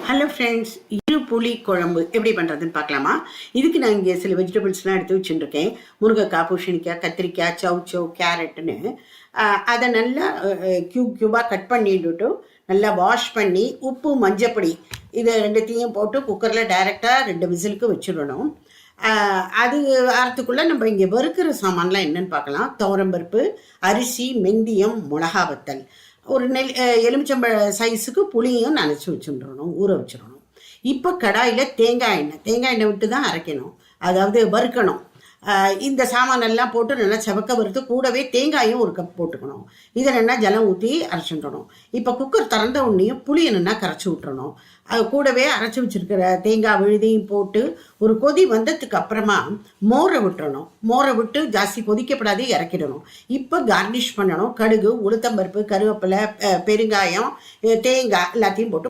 Hello friends, இரு புளி குழம்பு எப்படி பண்ணுறதுன்னு பார்க்கலாமா? இதுக்கு நான் இங்கே சில வெஜிடபிள்ஸ்லாம் எடுத்து வச்சுட்டுருக்கேன். முருங்கைக்காய், பூசணிக்காய், கத்திரிக்காய், சௌச்சௌ, கேரட்டுன்னு. அதை நல்லா க்யூபாக கட் பண்ணிட்டு நல்லா வாஷ் பண்ணி உப்பு மஞ்சப்பொடி இதை ரெண்டுத்தையும் போட்டு குக்கரில் டைரெக்டாக 2 விசிலுக்கு வச்சுடணும். அது ஆறத்துக்குள்ளே நம்ம இங்கே வறுக்கிற சாமான்லாம் என்னென்னு பார்க்கலாம். துவரம்பருப்பு, அரிசி, வெந்தயம், மிளகா வத்தல், ஒரு எலுமிச்சம்பழ சைஸுக்கு புளியும் நனைச்சி வச்சுடணும், ஊற வச்சிடணும். இப்போ கடாயில் தேங்காய் எண்ணெய் விட்டு தான் அரைக்கணும், அதாவது வறுக்கணும். இந்த சாமானெல்லாம் போட்டு நல்லா செவக்க வறுத்து கூடவே தேங்காயும் ஒரு கப் போட்டுக்கணும். இதை நல்லா ஜலம் ஊற்றி அரைச்சிடணும். இப்போ குக்கர் திறந்த உடனேயும் புளியை நல்லா கரைச்சி விட்டுறணும். அது கூடவே அரைச்சி வச்சிருக்கிற தேங்காய் விழுதையும் போட்டு ஒரு கொதி வந்ததுக்கு அப்புறமா மோரை விட்டுறணும். மோரை விட்டு ஜாஸ்தி கொதிக்கப்படாது, இறக்கிடணும். இப்போ கார்னிஷ் பண்ணணும். கடுகு, உளுத்தம்பருப்பு, கருவேப்பிலை, பெருங்காயம், தேங்காய் எல்லாத்தையும் போட்டு